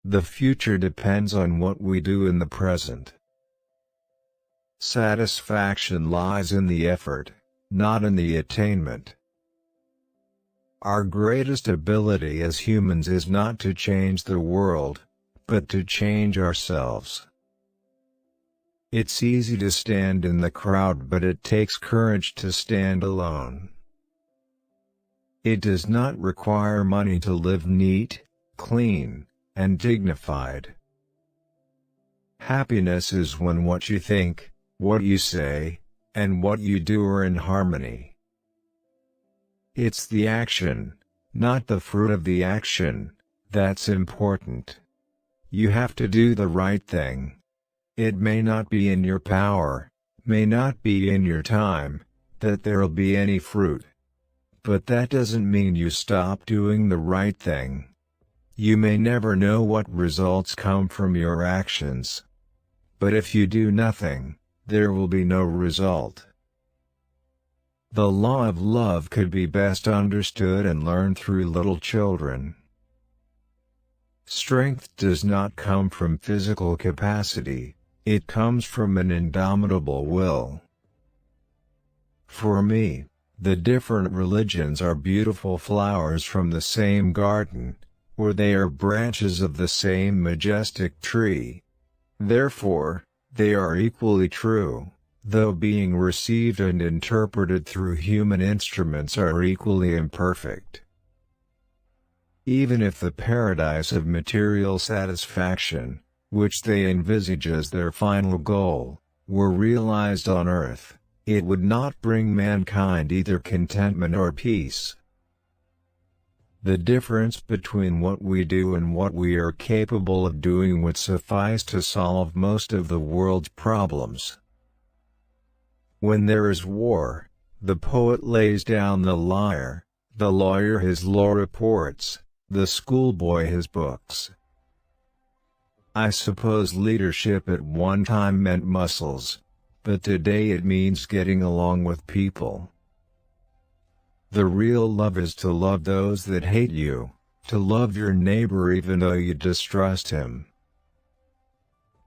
The future depends on what we do in the present. Satisfaction lies in the effort, not in the attainment. Our greatest ability as humans is not to change the world, but to change ourselves. It's easy to stand in the crowd, but it takes courage to stand alone. It does not require money to live neat, clean, and dignified. Happiness is when what you think, what you say, and what you do are in harmony. It's the action, not the fruit of the action, that's important. You have to do the right thing. It may not be in your power, may not be in your time, that there'll be any fruit. But that doesn't mean you stop doing the right thing. You may never know what results come from your actions. But if you do nothing, there will be no result. The law of love could be best understood and learned through little children. Strength does not come from physical capacity, it comes from an indomitable will. For me, the different religions are beautiful flowers from the same garden, or they are branches of the same majestic tree. Therefore, they are equally true, though being received and interpreted through human instruments are equally imperfect. Even if the paradise of material satisfaction, which they envisage as their final goal, were realized on earth, it would not bring mankind either contentment or peace. The difference between what we do and what we are capable of doing would suffice to solve most of the world's problems. When there is war, the poet lays down the lyre, the lawyer his law reports, the schoolboy his books. I suppose leadership at one time meant muscles, but today it means getting along with people. The real love is to love those that hate you, to love your neighbor even though you distrust him.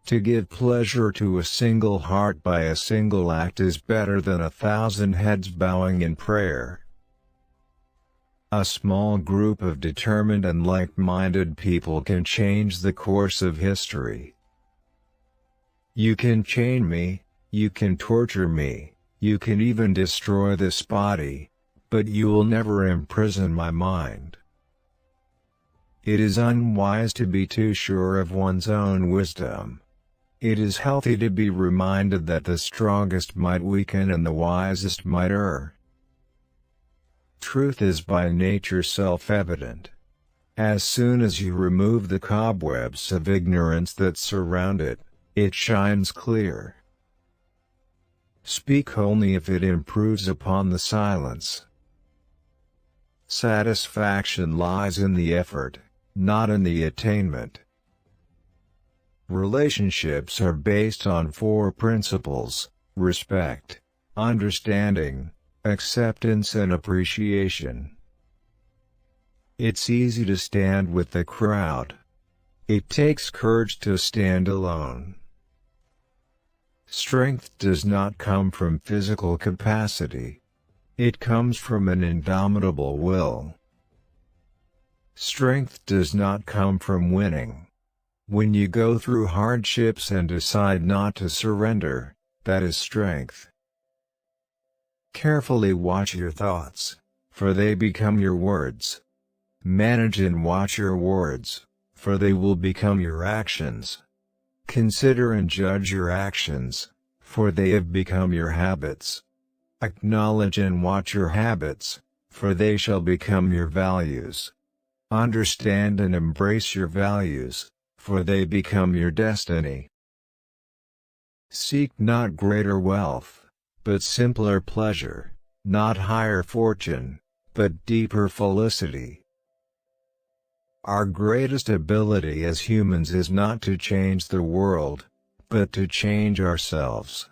To give pleasure to a single heart by a single act is better than 1,000 heads bowing in prayer. A small group of determined and like-minded people can change the course of history. You can chain me, you can torture me, you can even destroy this body, but you will never imprison my mind. It is unwise to be too sure of one's own wisdom. It is healthy to be reminded that the strongest might weaken and the wisest might err. Truth is by nature self-evident. As soon as you remove the cobwebs of ignorance that surround it, it shines clear. Speak only if it improves upon the silence. Satisfaction lies in the effort, not in the attainment. Relationships are based on 4 principles: respect, understanding, acceptance and appreciation. It's easy to stand with the crowd. It takes courage to stand alone. Strength does not come from physical capacity. It comes from an indomitable will. Strength does not come from winning. When you go through hardships and decide not to surrender, that is strength. Carefully watch your thoughts, for they become your words. Manage and watch your words, for they will become your actions. Consider and judge your actions, for they have become your habits. Acknowledge and watch your habits, for they shall become your values. Understand and embrace your values, for they become your destiny. Seek not greater wealth, but simpler pleasure, not higher fortune, but deeper felicity. Our greatest ability as humans is not to change the world, but to change ourselves.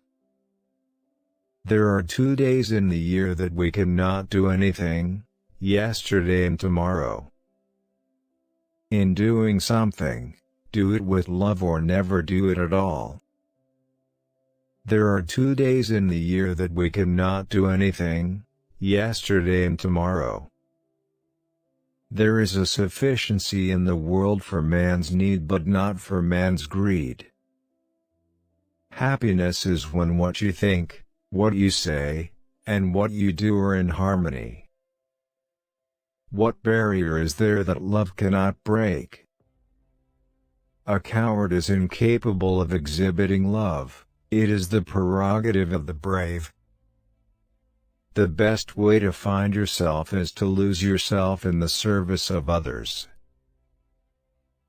There are 2 days in the year that we cannot do anything: yesterday and tomorrow. In doing something, do it with love or never do it at all. There are 2 days in the year that we cannot do anything, yesterday and tomorrow. There is a sufficiency in the world for man's need but not for man's greed. Happiness is when what you think, what you say, and what you do are in harmony. What barrier is there that love cannot break? A coward is incapable of exhibiting love, it is the prerogative of the brave. The best way to find yourself is to lose yourself in the service of others.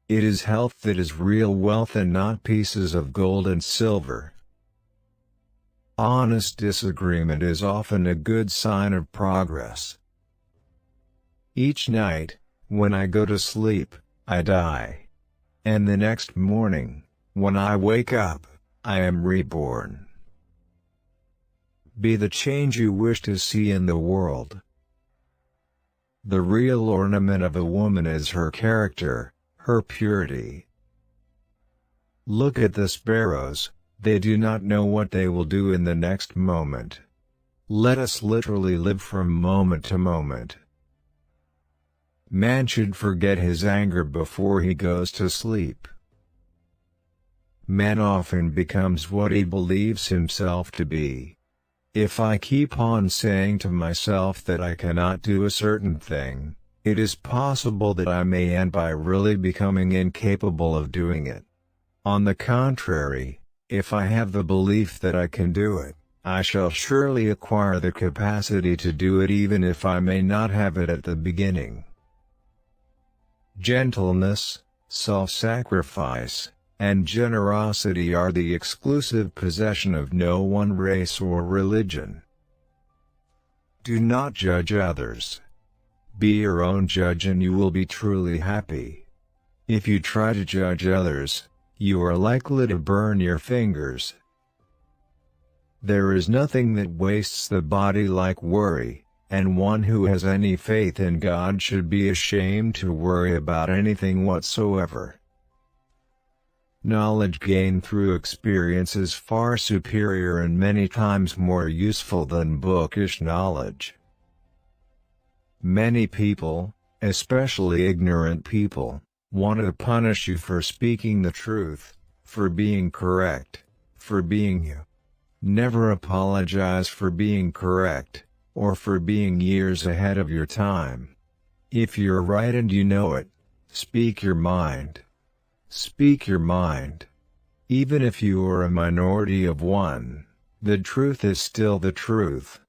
It is health that is real wealth and not pieces of gold and silver. Honest disagreement is often a good sign of progress. Each night, when I go to sleep, I die. And the next morning, when I wake up, I am reborn. Be the change you wish to see in the world. The real ornament of a woman is her character, her purity. Look at the sparrows, they do not know what they will do in the next moment. Let us literally live from moment to moment. Man should forget his anger before he goes to sleep. Man often becomes what he believes himself to be. If I keep on saying to myself that I cannot do a certain thing, it is possible that I may end by really becoming incapable of doing it. On the contrary, if I have the belief that I can do it, I shall surely acquire the capacity to do it even if I may not have it at the beginning. Gentleness, self-sacrifice, and generosity are the exclusive possession of no one race or religion. Do not judge others. Be your own judge and you will be truly happy. If you try to judge others, you are likely to burn your fingers. There is nothing that wastes the body like worry, and one who has any faith in God should be ashamed to worry about anything whatsoever. Knowledge gained through experience is far superior and many times more useful than bookish knowledge. Many people, especially ignorant people, want to punish you for speaking the truth, for being correct, for being you. Never apologize for being correct, or for being years ahead of your time. If you're right and you know it, speak your mind. Speak your mind. Even if you are a minority of one, the truth is still the truth.